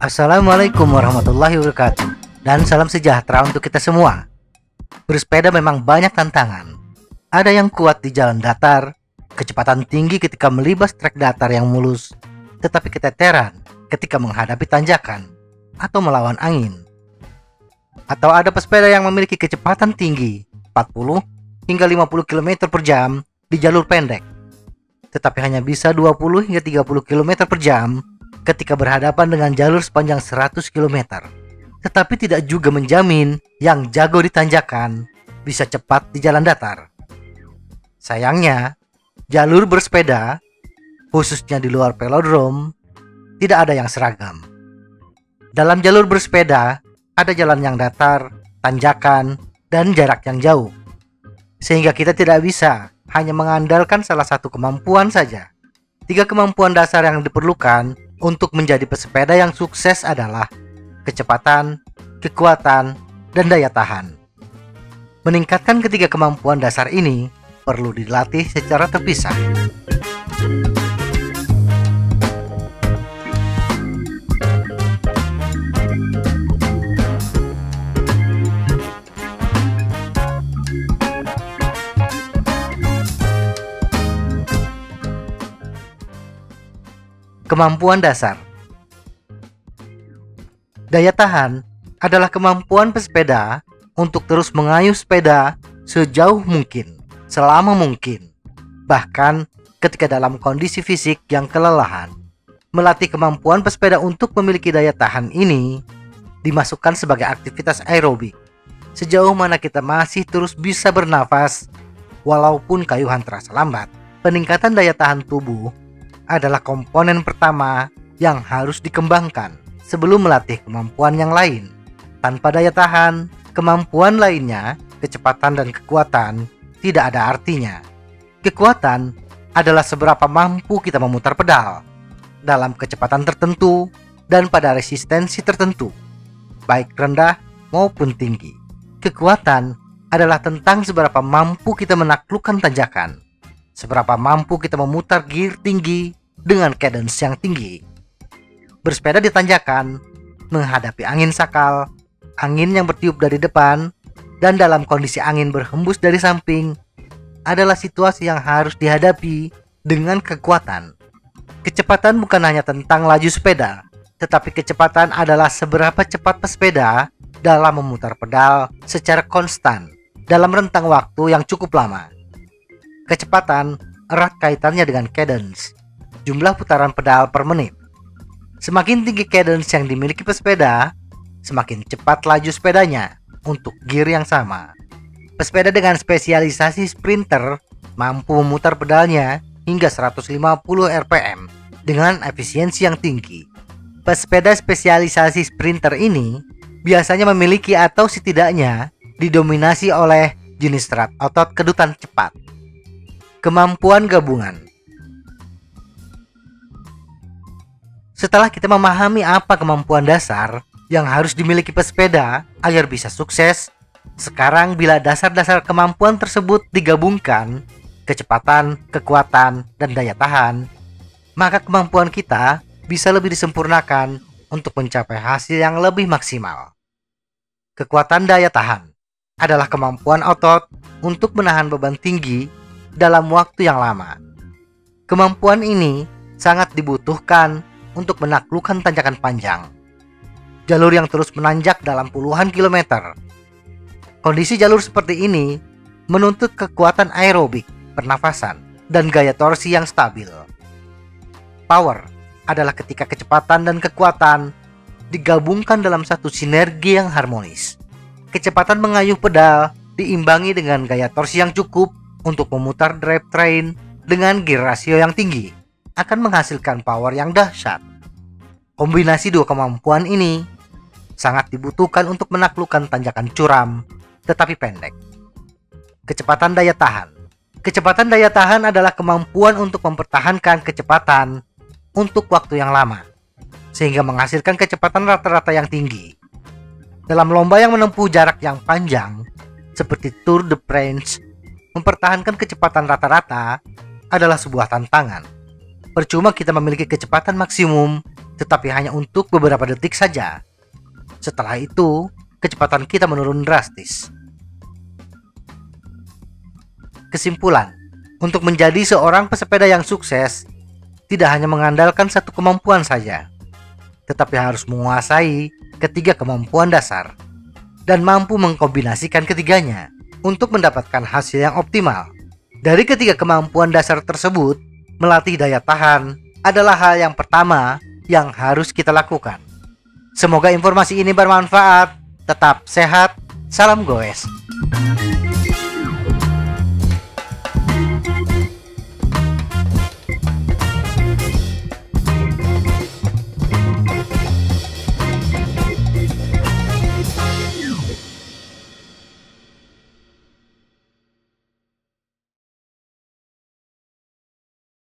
Assalamualaikum warahmatullahi wabarakatuh, dan salam sejahtera untuk kita semua. Bersepeda memang banyak tantangan. Ada yang kuat di jalan datar, kecepatan tinggi ketika melibas trek datar yang mulus, tetapi keteteran ketika menghadapi tanjakan atau melawan angin. Atau ada pesepeda yang memiliki kecepatan tinggi 40 hingga 50 km per jam di jalur pendek, tetapi hanya bisa 20 hingga 30 km per jam ketika berhadapan dengan jalur sepanjang 100 km. Tetapi tidak juga menjamin yang jago di tanjakan bisa cepat di jalan datar. Sayangnya, jalur bersepeda, khususnya di luar velodrome, tidak ada yang seragam. Dalam jalur bersepeda, ada jalan yang datar, tanjakan, dan jarak yang jauh. Sehingga kita tidak bisa hanya mengandalkan salah satu kemampuan saja. 3 kemampuan dasar yang diperlukan untuk menjadi pesepeda yang sukses adalah kecepatan, kekuatan, dan daya tahan. Meningkatkan ketiga kemampuan dasar ini perlu dilatih secara terpisah. Kemampuan dasar. Daya tahan adalah kemampuan pesepeda untuk terus mengayuh sepeda sejauh mungkin, selama mungkin, bahkan ketika dalam kondisi fisik yang kelelahan. Melatih kemampuan pesepeda untuk memiliki daya tahan ini dimasukkan sebagai aktivitas aerobik. Sejauh mana kita masih terus bisa bernafas walaupun kayuhan terasa lambat. Peningkatan daya tahan tubuh adalah komponen pertama yang harus dikembangkan sebelum melatih kemampuan yang lain. Tanpa daya tahan, kemampuan lainnya, kecepatan dan kekuatan, tidak ada artinya. Kekuatan adalah seberapa mampu kita memutar pedal dalam kecepatan tertentu dan pada resistensi tertentu, baik rendah maupun tinggi. Kekuatan adalah tentang seberapa mampu kita menaklukkan tanjakan, seberapa mampu kita memutar gear tinggi dengan cadence yang tinggi. Bersepeda di tanjakan, menghadapi angin sakal, angin yang bertiup dari depan, dan dalam kondisi angin berhembus dari samping adalah situasi yang harus dihadapi dengan kekuatan. Kecepatan bukan hanya tentang laju sepeda, tetapi kecepatan adalah seberapa cepat pesepeda dalam memutar pedal secara konstan dalam rentang waktu yang cukup lama. Kecepatan erat kaitannya dengan cadence, jumlah putaran pedal per menit. Semakin tinggi cadence yang dimiliki pesepeda, semakin cepat laju sepedanya untuk gear yang sama. Pesepeda dengan spesialisasi sprinter mampu memutar pedalnya hingga 150 rpm dengan efisiensi yang tinggi. Pesepeda spesialisasi sprinter ini biasanya memiliki atau setidaknya didominasi oleh jenis serat otot kedutan cepat. Kemampuan gabungan. Setelah kita memahami apa kemampuan dasar yang harus dimiliki pesepeda agar bisa sukses, sekarang bila dasar-dasar kemampuan tersebut digabungkan, kecepatan, kekuatan, dan daya tahan, maka kemampuan kita bisa lebih disempurnakan untuk mencapai hasil yang lebih maksimal. Kekuatan daya tahan adalah kemampuan otot untuk menahan beban tinggi dalam waktu yang lama. Kemampuan ini sangat dibutuhkan untuk menaklukkan tanjakan panjang, jalur yang terus menanjak dalam puluhan kilometer. Kondisi jalur seperti ini menuntut kekuatan aerobik, pernafasan, dan gaya torsi yang stabil. Power adalah ketika kecepatan dan kekuatan digabungkan dalam satu sinergi yang harmonis. Kecepatan mengayuh pedal diimbangi dengan gaya torsi yang cukup untuk memutar drivetrain dengan gear rasio yang tinggi akan menghasilkan power yang dahsyat. Kombinasi dua kemampuan ini sangat dibutuhkan untuk menaklukkan tanjakan curam tetapi pendek. Kecepatan daya tahan. Kecepatan daya tahan adalah kemampuan untuk mempertahankan kecepatan untuk waktu yang lama, sehingga menghasilkan kecepatan rata-rata yang tinggi. Dalam lomba yang menempuh jarak yang panjang, seperti Tour de France, mempertahankan kecepatan rata-rata adalah sebuah tantangan. Percuma kita memiliki kecepatan maksimum, tetapi hanya untuk beberapa detik saja. Setelah itu, kecepatan kita menurun drastis. Kesimpulan, untuk menjadi seorang pesepeda yang sukses, tidak hanya mengandalkan satu kemampuan saja, tetapi harus menguasai ketiga kemampuan dasar dan mampu mengkombinasikan ketiganya untuk mendapatkan hasil yang optimal. Dari ketiga kemampuan dasar tersebut, melatih daya tahan adalah hal yang pertama yang harus kita lakukan. Semoga informasi ini bermanfaat. Tetap sehat, salam goes.